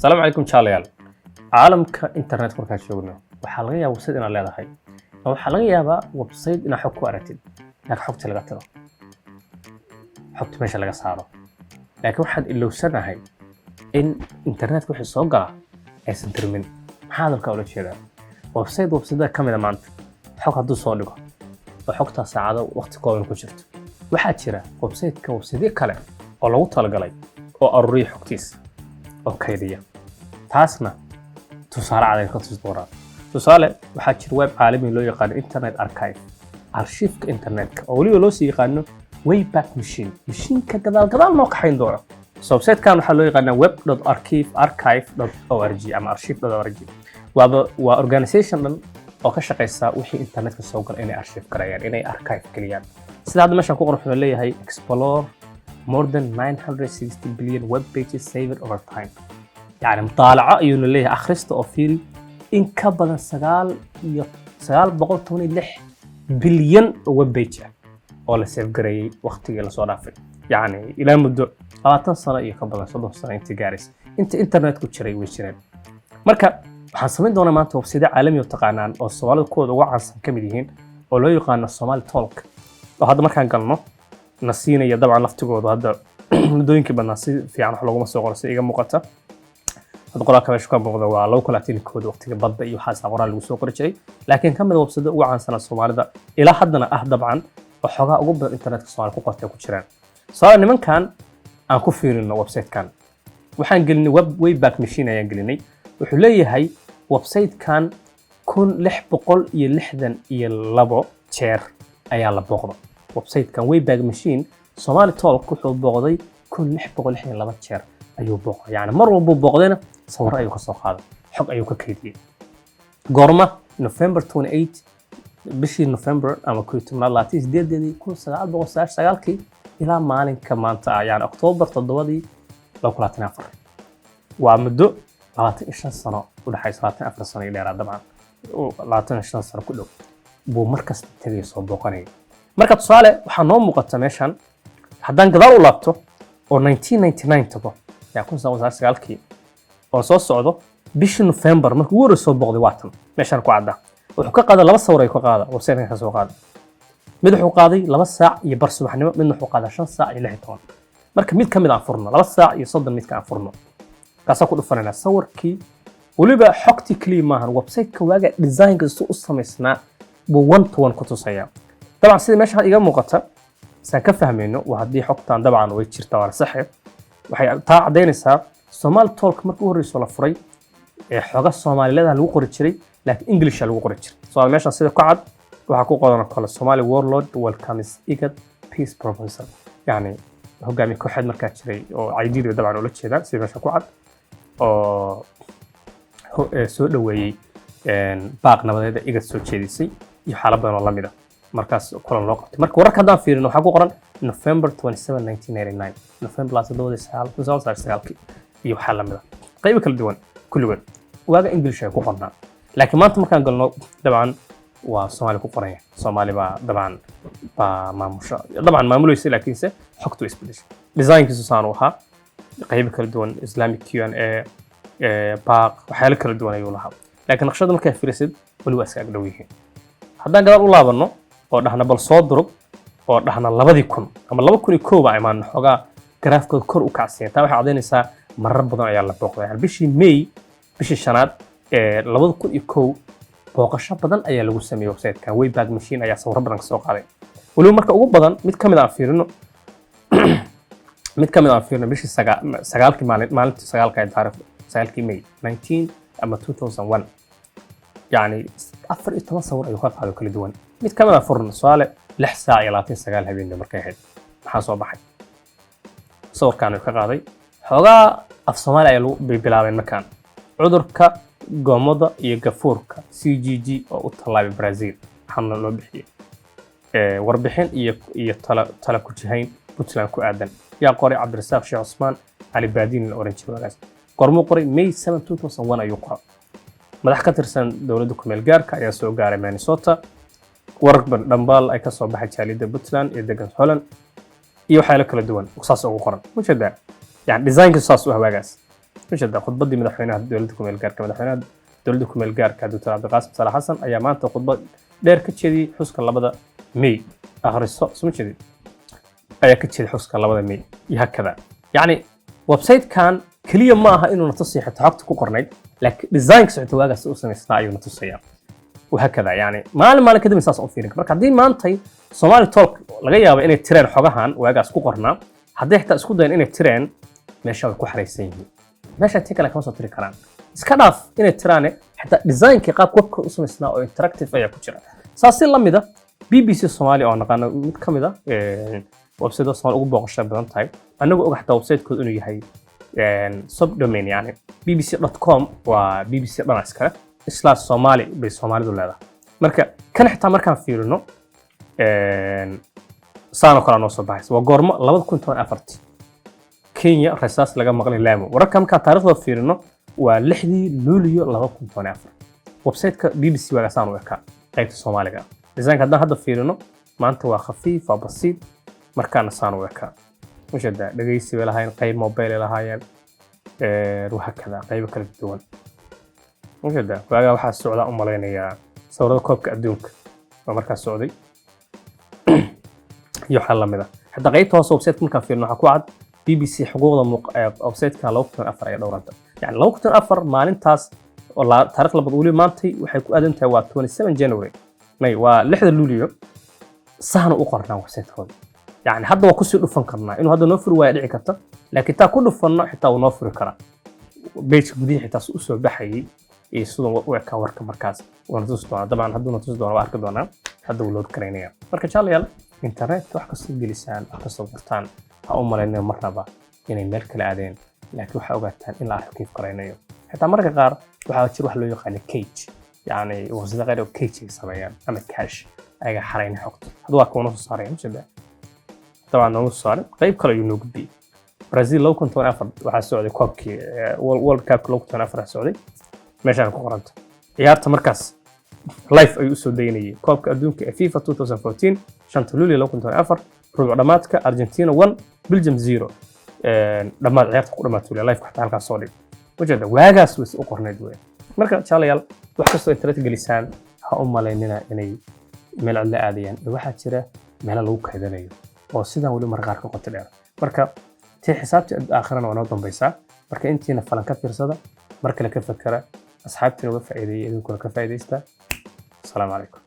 السلام عليكم شاليال عالمك انترنت markaan joogno waxa laga yaabaa website inaad leedahay waxa laga yaabaa website inaad xog ku aragtid laakiin xogta laga tago xogta meesha laga saaro laakiin waxaad ilowsanahay in internet wixii soo gala aysan tirmin maxaa dalka ula jeedaa website kamida maanta xog hadduu soo dhigo oo xogta saacado waqti kooban ku jirto waxaa jira website kale oo lagu talagalay oo aruuriyo xogtiisa oo kaydiya taasna tusaale caday ka tusi doonaa tusaale waxaa jira web caalami loo yaqaan internet archive archive internetka oo waliba loo sii yaqaano wayback machine ka gadaal noo kaxayn doono website kan waxaa loo yaqaanaa web.archive.org ama archive.org waa organization dhan oo ka shaqeysa wixii internetka soo gala inay archive karayaan inay archive galiyaan sida hadda meeshan ku qoran leeyahay explore more than 960 billion web pages saved over time يعني مطالعة أيون اللي أخرست أوفيل إن كبر 986 بليون ويب بيج ولا سيف جري وقت يلا صرافي يعني إلى مدة 20 سنة يكبر 30 سنة أنت جالس أنت إنترنت كتشري ويشتري مركب حسمين دونا ما توصيد عالمي وتقعنان أو الصومال الكود وعصا كمديهين ولو يقان الصومال تولك وهذا مركب قالنا نسينا يدبع نفتقود وهذا مدوين كبر نسي في عن حلقة مسوقة سيجا مقطع هذا قرأ كمان شو كان بقول لو كل أتين الكود وقت بدأ يحاسب قرأ المسوق رجعي لكن كم من وبصدق وعن سنة الصومال ده إلى حدنا أهدب عن وحاجة أقوب الإنترنت الصومال كوقت يكون شران صار إن من كان عن كفير إنه ويب سايت كان وحن قلني ويب باك ماشين ينقلني وحليه هاي ويب سايت كان كون لح بقول يلحدن يلبو شير أيال بقضة ويب سايت كان ويب باك ماشين صومال تولك كل بقضي كون لح بقول لحين لبو شير أيوه بقى يعني مرة بقضينا صور أيوه كسر هذا حق أيوه ككيدي قرمة نوفمبر 28 بشي نوفمبر أما كنت من الله تيجي دي كل ساعة بقول ساعة كي إلى مالين كمان يعني أكتوبر تضوّدي لو كلها تنافر وعمدو 20 سنة وده حيث 20 سنة إلى راد طبعا 20 سنة كله بمركز تجي صوبقني مركز صالح وحنوم مقدمشان حدان قدروا لابتو أو 1999 تبغى يعني كل سنة ساعة كي oo soo socdo bishii November markuu ugu soo boqday waatan meeshan ku cadda wuxuu ka qaaday laba sawir ay ka qaada website ka soo qaaday mid wuxuu qaaday 2 saac iyo bar subaxnimo midna wuxuu qaaday 5 saac iyo 16 marka mid kamid aan furno 2 saac iyo 30 mid ka aan furno kaasoo ku dhufanayna sawirkii waliba xogti kaliya maahan website ka waaga design ka soo sameysnaa buu one to one ku tusaya طبعا sida meesha iga muuqata saan ka fahmayno waa hadii xogtaan dabcan way jirtaa waa sax waxay taa cadeynaysaa Somal Talk markuu horeyso la furay xoga Soomaaliyeed lagu qori jiray laakiin English lagu qori jiray soo meesha sida ku cad waxa ku qoran kala Somali warlord welcomes IGAD peace proposal yani hogaamiye kooxeed markaa jiray oo ID dabcan oo la jeeda sida meesha ku cad oo soo dhaweeyay baaq nabadeed IGAD soo jeedisay iyo xaalad badan oo lamid ah markaas kulan loo qabtay marka wararka hadaan fiirino waxa ku qoran November 27 1999 November 29 iyo waxa la mid ah qayb kala duwan kulligood waaga English ay ku qornaa laakiin maanta markaan galno dabcan waa Soomaali ku qoraya Soomaali ba dabcan ba maamusha dabcan maamulaysa laakiin se xogtu isbedeshay design-kiisu saan waxa qayb kala duwan Islamic Q&A baaq waxa kala duwan ayuu lahaa laakiin naqshada markay fiirisid wali waa iska dhow yihiin haddaan gadaal u laabano oo dhahna bal soo durub oo dhahna 2000 ama 2001 ba imaan xogaa graafkooda kor u kacsiin taa waxa cadeynaysaa marar badan ayaa la booqday bishii May bishii shanaad 2001 booqasho badan ayaa lagu sameeyay website-kan wayback machine ayaa sawir badan ka soo qaaday waliba marka ugu badan mid kamid ah fiirino bishii 9 maalintii 9 ka taariikh 9 May 19 ama 2001 يعني 14 sawir ayuu ka qaaday kala duwan mid kamid ah furno su'aale 6 saac iyo 29 habeen markay ahayd maxaa soo baxay sawirkan ka qaaday xogaa af Soomaali ay lagu bilaabeen markaan cudurka goomada iyo gafuurka CGG oo u talaabay Brazil waxaana loo bixiyay warbixin iyo tala ku jihayn Puntland ku aadan yaa qoray Cabdirasaaq Sheekh Cusmaan Ali Baadin Orange wagaas qormo qoray May 7 2001 ayuu qoray madax ka tirsan dawladda ku meel gaarka ayaa soo gaaray Minnesota wararka dhambaal ay ka soo baxay jaalida Puntland iyo degan Holland iyo waxa kala duwan saas ugu qoran mujada يعني ديزاين كساس وهواجس مش هذا خطبة دي مدحونا دولتكم الجار كمدحونا دولتكم الجار كدكتور عبد القاسم صالح حسن أيام أنت خطبة دير كتشدي حسك الله بدأ مي آخر الصوت سمعت كذي أي كتشدي حسك الله بدأ مي هكذا يعني ويب سايت كان كليا معها إنه نتصيح حتى قرنيد لكن ديزاين سعته واجا سوسن إصناعي ونتصيح وهكذا يعني ما كده من ساس أوفيرك مركز دين ما أنتي سومالي توك لقيا بإنه ترين حجهان واجا سكو قرنا حد يحتاج سكو ده إنه ترين ماشي على كحريسين ماشي تيجي لك مصر تريكران إسكاف إنه ترانه حتى ديزاين كقاب كوب اسمه إصناعي أو إنتراكتيف أي كوتشرا ساسي لما ده BBC الصومالي أو نقانا متكمل ده ويب سايت الصومالي أقول بقى الشباب بدن تايب أنا أقول حتى ويب سايت كود إنه يهي سب دومين يعني bbc.com و BBC دنا اسكا isla Soomaali bay Soomaalidu leedahay marka kan xitaa markaan fiirino saano kala noo soo baxay waa goormo 2014 Kenya rasaas laga maqlay Lamu wararka marka taariikhda fiirino waa 6 Luulyo 2014 website-ka BBC waa saan u ekaa qaybta Soomaaliga design-ka hadda fiirino maanta waa khafiif oo basiid markaana saan u ekaa وشدا dhageysi way lahayn qayb mobile lahaayeen waxa kala qayb kala duwan وشدا waaga waxa socda u maleynaya sawirada koobka adduunka oo markaa socday iyo xal lamida hadda qaybta hoos website markaa fiirno waxa ku cad BBC xuquuqda website-ka 2004 ay dhowranta yani 2004 maalintaas oo taariikh la badwali maantay waxay ku aadan tahay waa 27 January may waa 6 Luulyo sahan u qornaa website-kooda يعني هذا وكسر دفن كرنا إنه هذا نوفر وايد عكته لكن تا كل دفننا حتى ونوفر كرا بيت جديد حتى سوسو بحي يسود وعكا ورك مركز ونتصدر طبعا هذا نتصدر وارك دونا هذا ولود كرينيا مركز شال يلا إنترنت وحكسر بلسان وحكسر برتان هأمر إنه مرحبا يعني ملك العادين لكن وحوجتها إلا عارف كيف كرينيا حتى مركز غار وحاول تروح له يقال كيج يعني وصل غيره كيج يسميان أما كاش أي حرين حقت هذا واقع نص صاري مش ده طبعا نص صار قيب كلا ينوجدي برازيل لو كنت أنا أفرد واحد سعودي كوبكي وورلد كاب لو كنت أنا أفرد سعودي ماشي أنا قرنت عيارة مركز لايف أي سعوديني كوبك أدونك فيفا 2014 شنت لولي لو كنت أنا أفرد ربع دماتك أرجنتينا 1 بلجيم 0 لما عيارة قرمات ولا لايف حتى هالك سعودي وجد واجا سويس أقرن دوين مركز إن شاء الله يلا وحكسو إنترنت جلسان هأم ليننا إني ميل على عاديا واحد شرا ميل لوك هذا ليه oo sidaan wali marqaar ka qoto dheer marka tii xisaabta aakhirana waa noo dambaysaa marka intiina falan ka fiirsada marka la ka fakara asxaabtina uga faa'iideeyay idinkuna ka faa'iideysta assalaamu calaykum